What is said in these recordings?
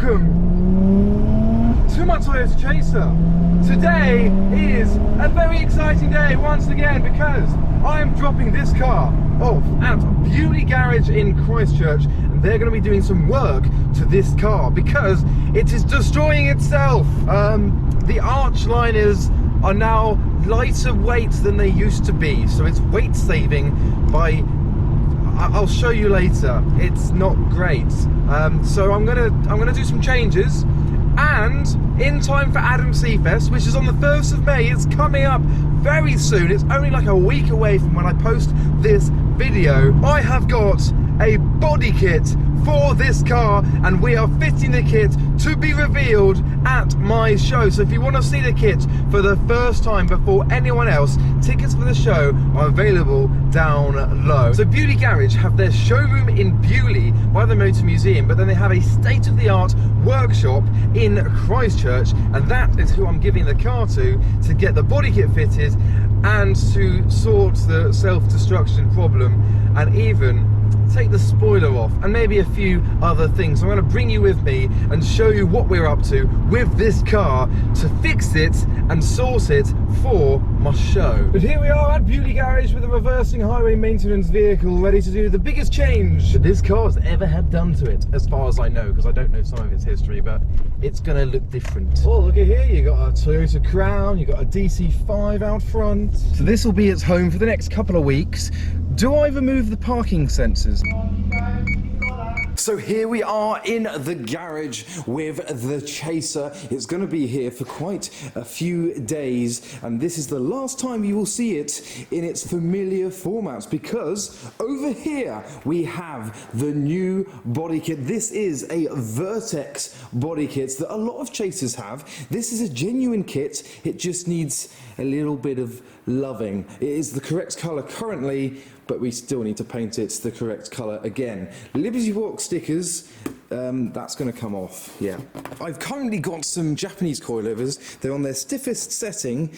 Welcome to my Toyota Chaser. Today is a very exciting day once again because I am dropping this car off at Beaulieu Garage in Christchurch, and they're going to be doing some work to this car because it is destroying itself. The arch liners are now lighter weight than they used to be, so it's weight saving by, I'll show you later, it's not great. So I'm gonna do some changes, and in time for Adam Seafest, which is on the 1st of May, it's coming up very soon. It's only like a week away from when I post this video. I have got a body kit for this car, and we are fitting the kit to be revealed at my show. So if you want to see the kit for the first time before anyone else, tickets for the show are available down low. So Beaulieu Garage have their showroom in Beaulieu by the Motor Museum, but then they have a state-of-the-art workshop in Christchurch, and that is who I'm giving the car to get the body kit fitted and to sort the self-destruction problem, and even take the spoiler off, and maybe a few other things. So I'm going to bring you with me and show you what we're up to with this car to fix it and source it for my show. But here we are at Beaulieu Garage with a reversing highway maintenance vehicle ready to do the biggest change that this car's ever had done to it, as far as I know, because I don't know some of its history, but it's going to look different. Oh, look at here, you got a Toyota Crown, you got a DC5 out front. So this will be its home for the next couple of weeks. Do I remove the parking sensors? So here we are in the garage with the Chaser. It's going to be here for quite a few days, and this is the last time you will see it in its familiar formats, because over here we have the new body kit. This is a Vertex body kit that a lot of Chasers have. This is a genuine kit. It just needs a little bit of loving. It is the correct colour currently, but we still need to paint it the correct colour again. Liberty Walk stickers, that's going to come off, yeah. I've currently got some Japanese coilovers. They're on their stiffest setting,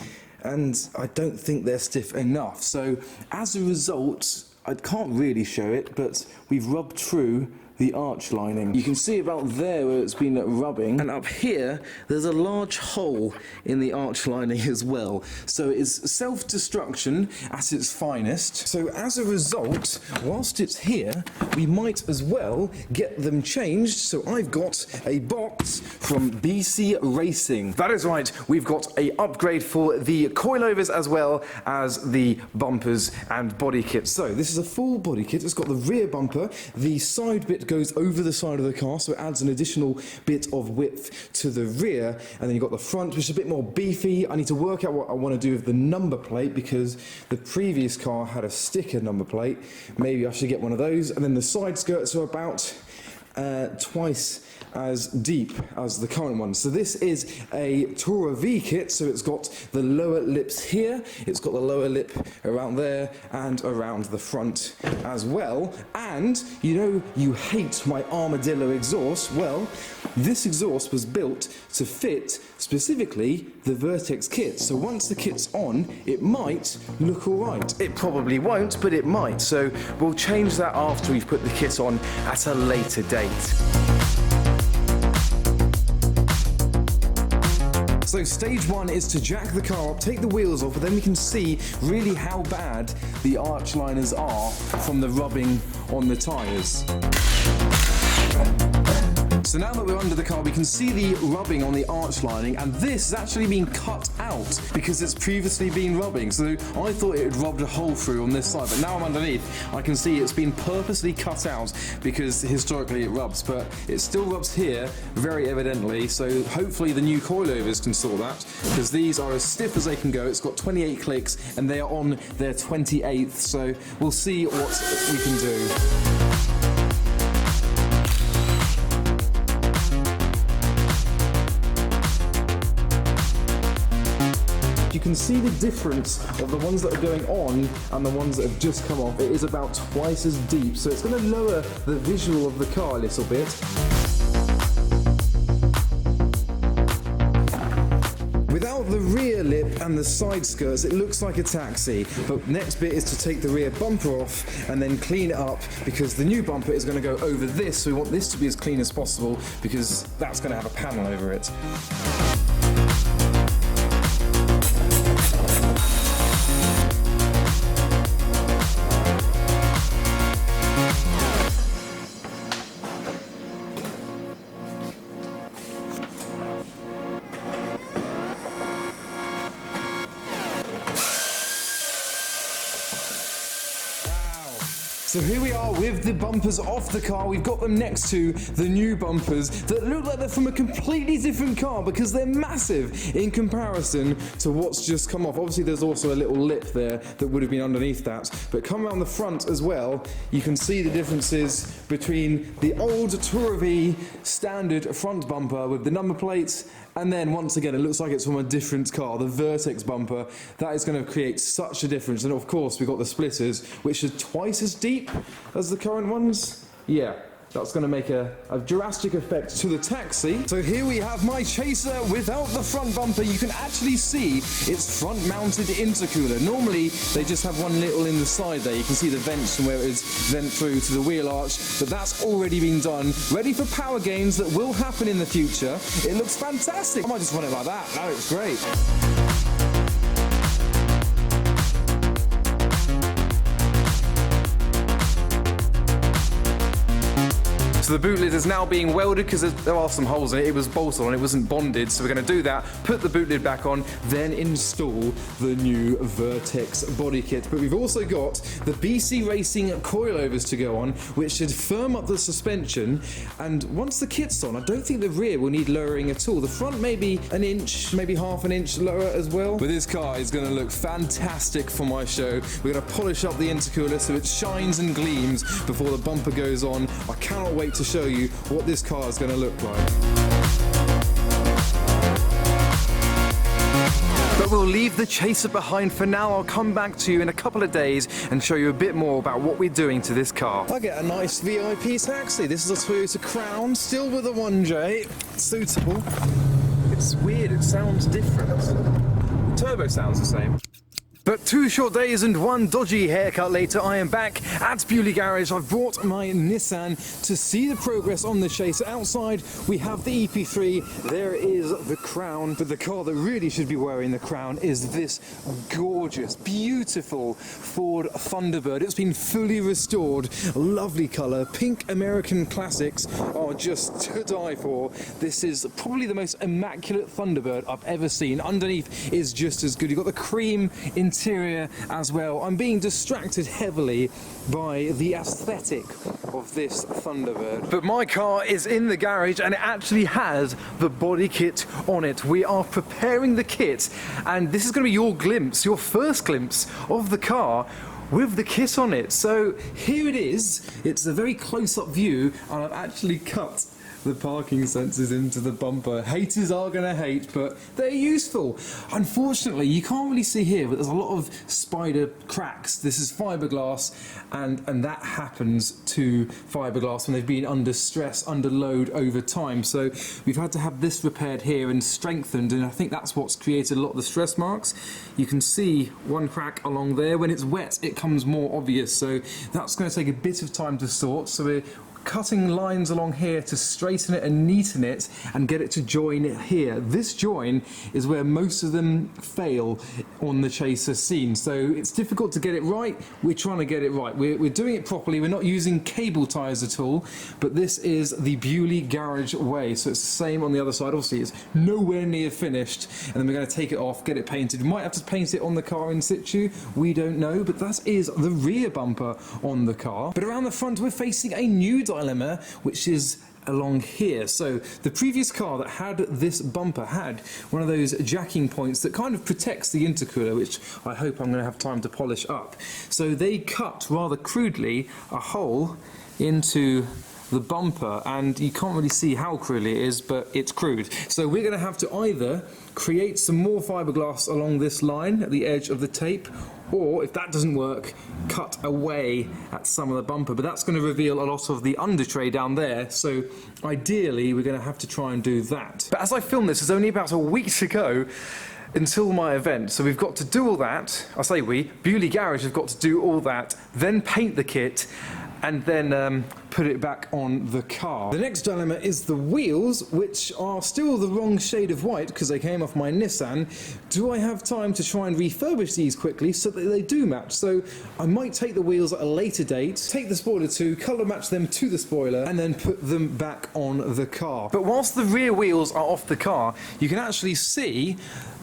and I don't think they're stiff enough. So as a result, I can't really show it, but we've rubbed through the arch lining. You can see about there where it's been rubbing, and up here there's a large hole in the arch lining as well. So it's self-destruction at its finest. So as a result, whilst it's here, we might as well get them changed. So I've got a box from BC Racing. That is right, we've got a upgrade for the coilovers as well as the bumpers and body kit. So this is a full body kit. It's got the rear bumper, the side bit goes over the side of the car, so it adds an additional bit of width to the rear, and then you've got the front, which is a bit more beefy. I need to work out what I want to do with the number plate, because the previous car had a sticker number plate. Maybe I should get one of those. And then the side skirts are about twice as deep as the current one. So this is a Tourer V kit, so it's got the lower lips here, it's got the lower lip around there and around the front as well. And you know you hate my Armadillo exhaust. Well, this exhaust was built to fit specifically the Vertex kit. So once the kit's on, it might look alright. It probably won't, but it might. So we'll change that after we've put the kit on at a later date. So stage one is to jack the car up, take the wheels off, but then we can see really how bad the arch liners are from the rubbing on the tyres. So now that we're under the car, we can see the rubbing on the arch lining, and this has actually been cut out because it's previously been rubbing. So I thought it had rubbed a hole through on this side, but now I'm underneath, I can see it's been purposely cut out because historically it rubs, but it still rubs here, very evidently. So hopefully the new coilovers can sort that, because these are as stiff as they can go. It's got 28 clicks, and they are on their 28th, so we'll see what we can do. You can see the difference of the ones that are going on and the ones that have just come off. It is about twice as deep, so it's going to lower the visual of the car a little bit. Without the rear lip and the side skirts, it looks like a taxi. But next bit is to take the rear bumper off and then clean it up, because the new bumper is going to go over this, so we want this to be as clean as possible because that's going to have a panel over it. So here we are with the bumpers off the car. We've got them next to the new bumpers that look like they're from a completely different car because they're massive in comparison to what's just come off. Obviously there's also a little lip there that would have been underneath that, but come around the front as well, you can see the differences between the old Touravie standard front bumper with the number plates, and then once again it looks like it's from a different car, the Vertex bumper. That is going to create such a difference. And of course we've got the splitters, which are twice as deep as the current ones. Yeah, that's going to make a drastic effect to the taxi. So here we have my Chaser without the front bumper. You can actually see its front mounted intercooler. Normally they just have one little in the side there. You can see the vents from where it is vent through to the wheel arch, but that's already been done, ready for power gains that will happen in the future. It looks fantastic. I might just run it like that. That looks great. So the boot lid is now being welded because there are some holes in it. It was bolted on, it wasn't bonded. So we're going to do that, put the boot lid back on, then install the new Vertex body kit. But we've also got the BC Racing coilovers to go on, which should firm up the suspension. And once the kit's on, I don't think the rear will need lowering at all. The front maybe an inch, maybe half an inch lower as well. But this car is going to look fantastic for my show. We're going to polish up the intercooler so it shines and gleams before the bumper goes on. I cannot wait to show you what this car is going to look like. But we'll leave the Chaser behind for now. I'll come back to you in a couple of days and show you a bit more about what we're doing to this car. I get a nice VIP taxi. This is a Toyota Crown, still with a 1J. Suitable. It's weird, it sounds different. The turbo sounds the same. But 2 short days and 1 dodgy haircut later, I am back at Bewley Garage. I've brought my Nissan to see the progress on the Chaser. Outside, we have the EP3. There is the Crown. But the car that really should be wearing the crown is this gorgeous, beautiful Ford Thunderbird. It's been fully restored. Lovely colour. Pink American classics are just to die for. This is probably the most immaculate Thunderbird I've ever seen. Underneath is just as good. You've got the cream interior as well. I'm being distracted heavily by the aesthetic of this Thunderbird. But my car is in the garage and it actually has the body kit on it. We are preparing the kit and this is going to be your glimpse, your first glimpse of the car with the kit on it. So here it is. It's a very close-up view and I've actually cut the parking sensors into the bumper. Haters are going to hate, but they're useful. Unfortunately, you can't really see here, but there's a lot of spider cracks. This is fiberglass, and that happens to fiberglass when they've been under stress, under load over time. So we've had to have this repaired here and strengthened, and I think that's what's created a lot of the stress marks. You can see one crack along there. When it's wet, it comes more obvious. So that's going to take a bit of time to sort. So we're cutting lines along here to straighten it and neaten it and get it to join here. This join is where most of them fail on the Chaser scene, so it's difficult to get it right. We're trying to get it right. We're doing it properly. We're not using cable ties at all, but this is the Bewley Garage way, so it's the same on the other side. Obviously it's nowhere near finished, and then we're going to take it off, get it painted. We might have to paint it on the car in situ, we don't know, but that is the rear bumper on the car. But around the front we're facing a new dilemma, which is along here. So the previous car that had this bumper had one of those jacking points that kind of protects the intercooler, which I hope I'm going to have time to polish up. So they cut rather crudely a hole into the bumper, and you can't really see how crudely it is, but it's crude. So we're going to have to either create some more fiberglass along this line at the edge of the tape, or if that doesn't work, cut away at some of the bumper. But that's going to reveal a lot of the under tray down there, so ideally we're going to have to try and do that. But as I film this, there's only about a week to go until my event. So we've got to do all that. I say we, Bewley Garage have got to do all that, then paint the kit, and then put it back on the car. The next dilemma is the wheels, which are still the wrong shade of white because they came off my Nissan. Do I have time to try and refurbish these quickly so that they do match? So I might take the wheels at a later date, take the spoiler too, colour match them to the spoiler, and then put them back on the car. But whilst the rear wheels are off the car, you can actually see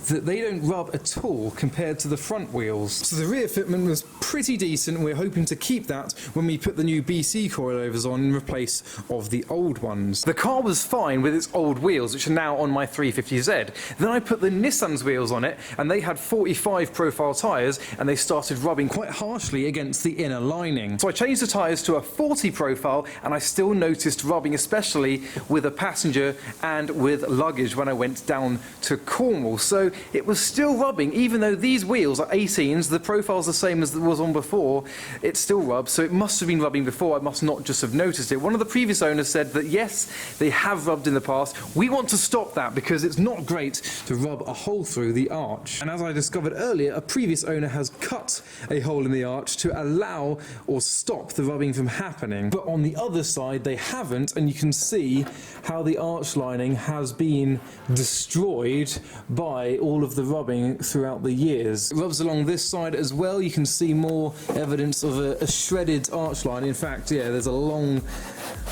that they don't rub at all compared to the front wheels. So the rear fitment was pretty decent, and we're hoping to keep that when we put the new BC coilovers on in replace of the old ones. The car was fine with its old wheels, which are now on my 350Z. Then I put the Nissan's wheels on it, and they had 45 profile tyres, and they started rubbing quite harshly against the inner lining. So I changed the tyres to a 40 profile, and I still noticed rubbing, especially with a passenger and with luggage when I went down to Cornwall. So it was still rubbing, even though these wheels are 18s, the profile's the same as it was on before, it still rubs, so it must have been rubbing before, I must not just have noticed it. One of the previous owners said that yes, they have rubbed in the past. We want to stop that because it's not great to rub a hole through the arch. And as I discovered earlier, a previous owner has cut a hole in the arch to allow or stop the rubbing from happening. But on the other side, they haven't, and you can see how the arch lining has been destroyed by all of the rubbing throughout the years. It rubs along this side as well. You can see more evidence of a shredded arch line. In fact, yeah, there's a long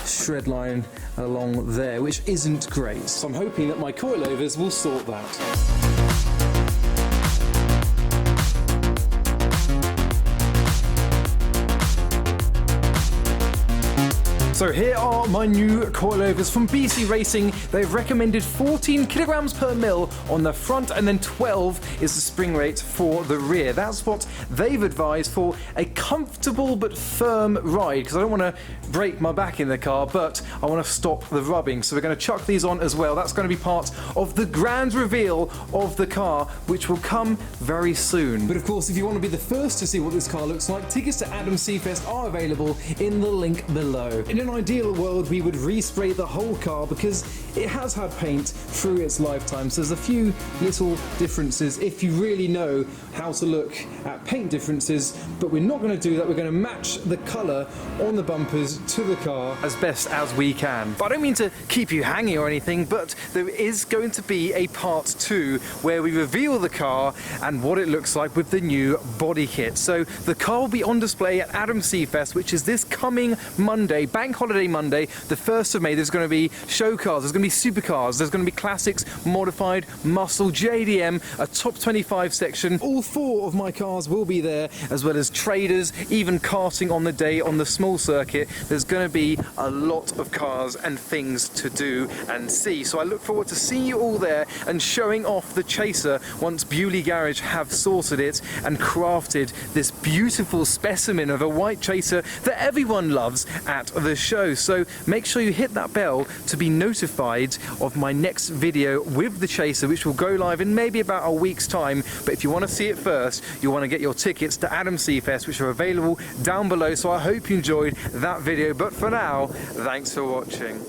shred line along there, which isn't great. So I'm hoping that my coilovers will sort that. So here are my new coilovers from BC Racing. They've recommended 14 kilograms per mil on the front, and then 12 is the spring rate for the rear. That's what they've advised for a comfortable but firm ride, because I don't want to break my back in the car, but I want to stop the rubbing. So we're going to chuck these on as well. That's going to be part of the grand reveal of the car, which will come very soon. But of course, if you want to be the first to see what this car looks like, tickets to Adam Seafest are available in the link below. In an ideal world, we would respray the whole car because it has had paint through its lifetime, so there's a few little differences if you really know how to look at paint differences, but we're not going to do that. We're going to match the colour on the bumpers to the car as best as we can. But I don't mean to keep you hanging or anything, but there is going to be a part 2 where we reveal the car and what it looks like with the new body kit. So the car will be on display at Adam Seafest, which is this coming Monday, Bank Holiday Monday, the 1st of May. There's going to be show cars, there's going to be supercars, there's going to be classics, modified, muscle, JDM, a top 25 section. All 4 of my cars will be there, as well as traders, even karting on the day on the small circuit. There's going to be a lot of cars and things to do and see. So I look forward to seeing you all there and showing off the Chaser once Bewley Garage have sorted it and crafted this beautiful specimen of a white Chaser that everyone loves at the show. So make sure you hit that bell to be notified of my next video with the Chaser, which will go live in maybe about a week's time. But if you want to see it first, you want to get your tickets to Adam Seafest, which are available down below. So I hope you enjoyed that video, but for now, thanks for watching.